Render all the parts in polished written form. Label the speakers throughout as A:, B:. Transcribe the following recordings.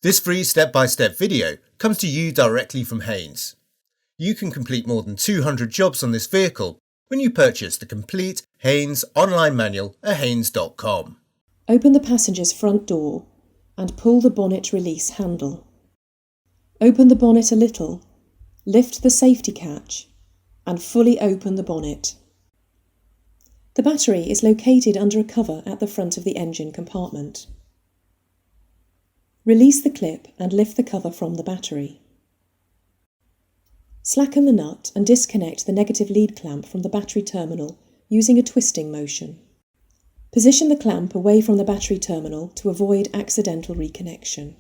A: This free step-by-step video comes to you directly from Haynes. You can complete more than 200 jobs on this vehicle when you purchase the complete Haynes online manual at haynes.com.
B: Open the passenger's front door and pull the bonnet release handle. Open the bonnet a little, lift the safety catch and fully open the bonnet. The battery is located under a cover at the front of the engine compartment. Release the clip and lift the cover from the battery. Slacken the nut and disconnect the negative lead clamp from the battery terminal using a twisting motion. Position the clamp away from the battery terminal to avoid accidental reconnection.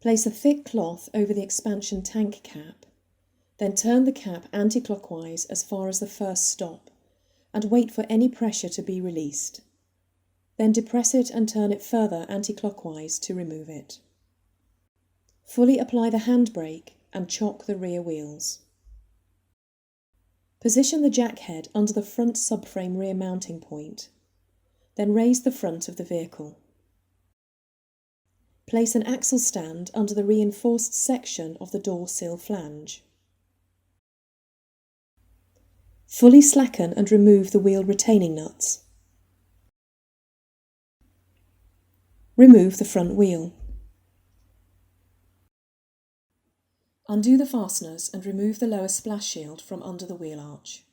B: Place a thick cloth over the expansion tank cap, then turn the cap anti-clockwise as far as the first stop and wait for any pressure to be released. Then depress it and turn it further anti-clockwise to remove it. Fully apply the handbrake and chock the rear wheels. Position the jack head under the front subframe rear mounting point, then raise the front of the vehicle. Place an axle stand under the reinforced section of the door sill flange. Fully slacken and remove the wheel retaining nuts. Remove the front wheel. Undo the fasteners and remove the lower splash shield from under the wheel arch.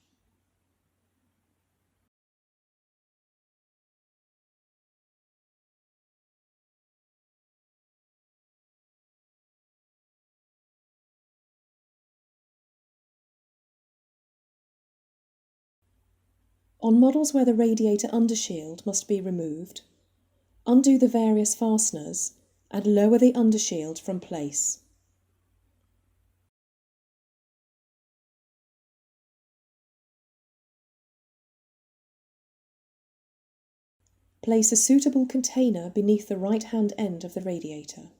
B: On models where the radiator undershield must be removed, undo the various fasteners and lower the undershield from place. Place a suitable container beneath the right-hand end of the radiator.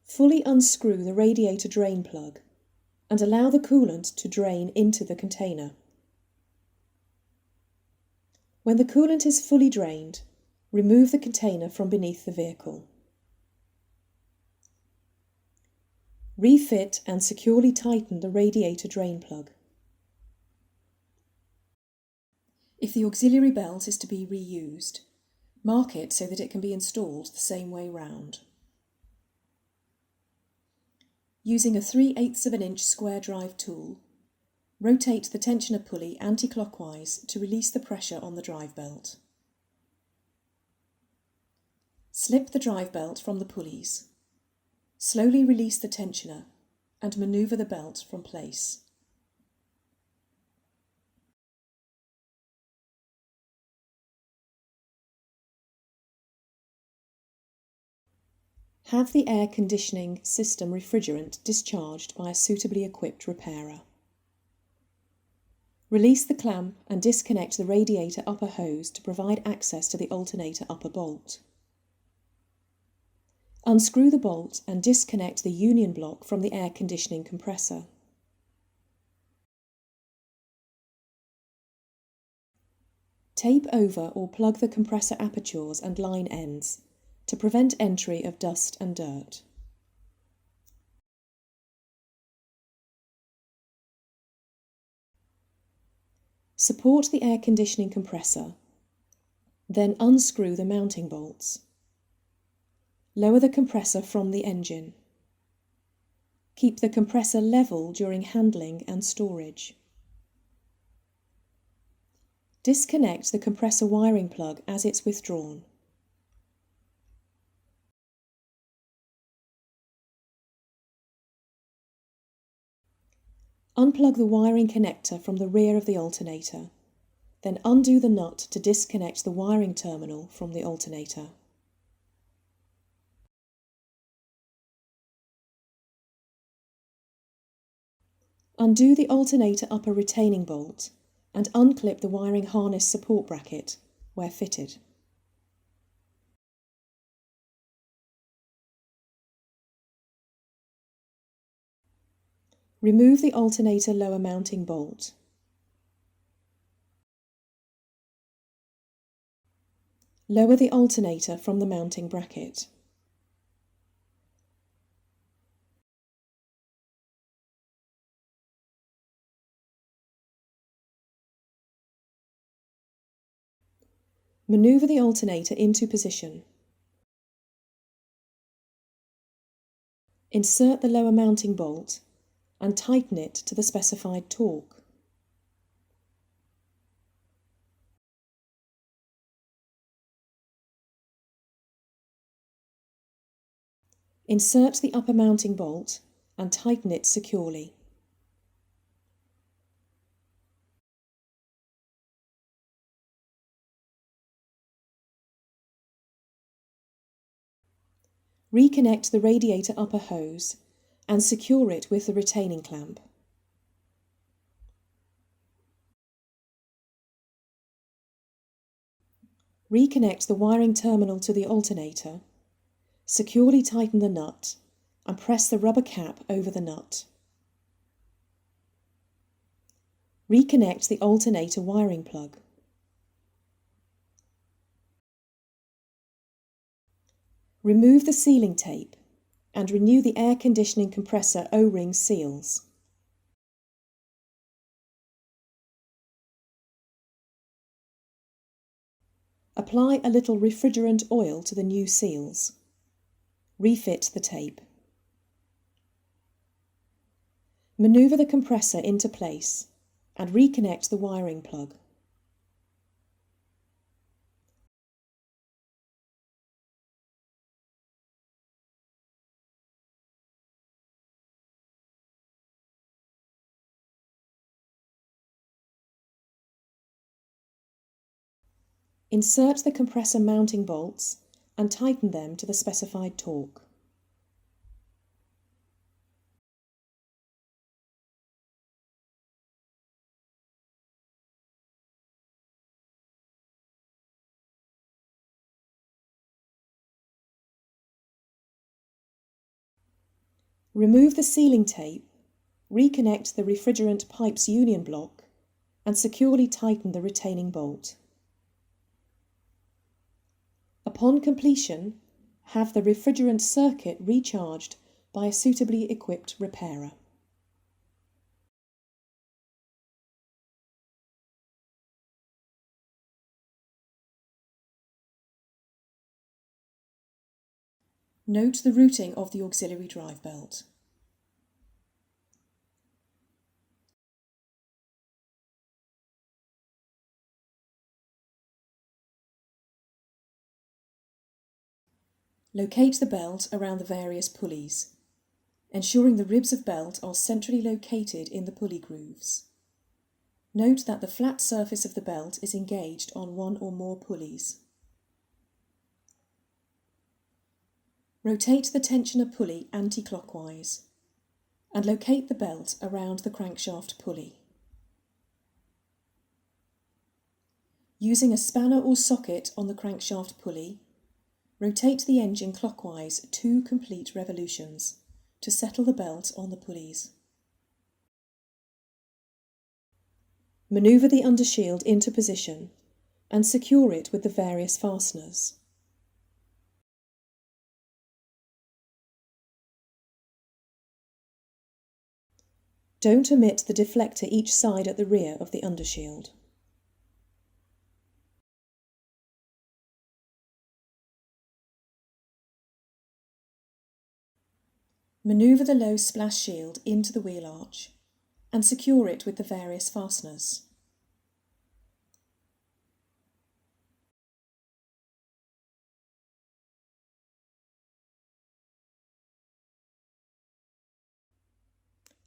B: Fully unscrew the radiator drain plug and allow the coolant to drain into the container. When the coolant is fully drained, remove the container from beneath the vehicle. Refit and securely tighten the radiator drain plug. If the auxiliary belt is to be reused, mark it so that it can be installed the same way round. Using a 3/8 inch square drive tool, rotate the tensioner pulley anti-clockwise to release the pressure on the drive belt. Slip the drive belt from the pulleys. Slowly release the tensioner and manoeuvre the belt from place. Have the air conditioning system refrigerant discharged by a suitably equipped repairer. Release the clamp and disconnect the radiator upper hose to provide access to the alternator upper bolt. Unscrew the bolt and disconnect the union block from the air conditioning compressor. Tape over or plug the compressor apertures and line ends to prevent entry of dust and dirt. Support the air conditioning compressor, then unscrew the mounting bolts. Lower the compressor from the engine. Keep the compressor level during handling and storage. Disconnect the compressor wiring plug as it's withdrawn. Unplug the wiring connector from the rear of the alternator, then undo the nut to disconnect the wiring terminal from the alternator. Undo the alternator upper retaining bolt and unclip the wiring harness support bracket where fitted. Remove the alternator lower mounting bolt. Lower the alternator from the mounting bracket. Manoeuvre the alternator into position. Insert the lower mounting bolt and tighten it to the specified torque. Insert the upper mounting bolt and tighten it securely. Reconnect the radiator upper hose and secure it with the retaining clamp. Reconnect the wiring terminal to the alternator, securely tighten the nut and press the rubber cap over the nut. Reconnect the alternator wiring plug. Remove the sealing tape and renew the air conditioning compressor O-ring seals. Apply a little refrigerant oil to the new seals. Refit the tape. Manoeuvre the compressor into place and reconnect the wiring plug. Insert the compressor mounting bolts and tighten them to the specified torque. Remove the sealing tape, reconnect the refrigerant pipe's union block and securely tighten the retaining bolt. Upon completion, have the refrigerant circuit recharged by a suitably equipped repairer. Note the routing of the auxiliary drive belt. Locate the belt around the various pulleys, ensuring the ribs of belt are centrally located in the pulley grooves. Note that the flat surface of the belt is engaged on one or more pulleys. Rotate the tensioner pulley anti-clockwise and locate the belt around the crankshaft pulley. Using a spanner or socket on the crankshaft pulley, rotate the engine clockwise 2 complete revolutions to settle the belt on the pulleys. Manoeuvre the undershield into position and secure it with the various fasteners. Don't omit the deflector each side at the rear of the undershield. Manoeuvre the low splash shield into the wheel arch and secure it with the various fasteners.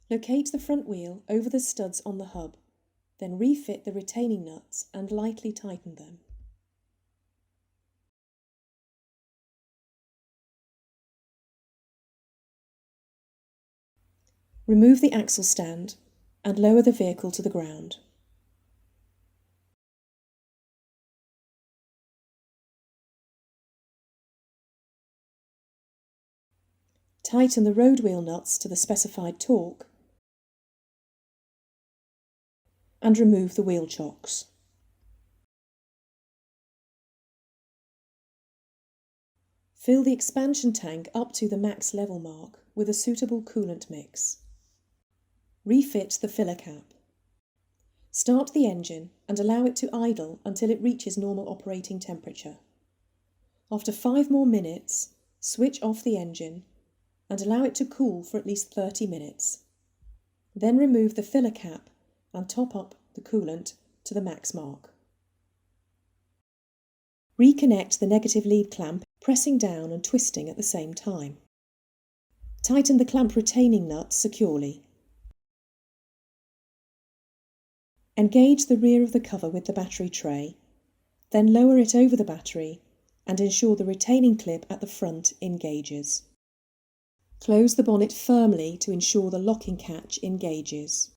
B: Locate the front wheel over the studs on the hub, then refit the retaining nuts and lightly tighten them. Remove the axle stand and lower the vehicle to the ground. Tighten the road wheel nuts to the specified torque and remove the wheel chocks. Fill the expansion tank up to the max level mark with a suitable coolant mix. Refit the filler cap. Start the engine and allow it to idle until it reaches normal operating temperature. After 5 more minutes, switch off the engine and allow it to cool for at least 30 minutes. Then remove the filler cap and top up the coolant to the max mark. Reconnect the negative lead clamp, pressing down and twisting at the same time. Tighten the clamp retaining nut securely. Engage the rear of the cover with the battery tray, then lower it over the battery and ensure the retaining clip at the front engages. Close the bonnet firmly to ensure the locking catch engages.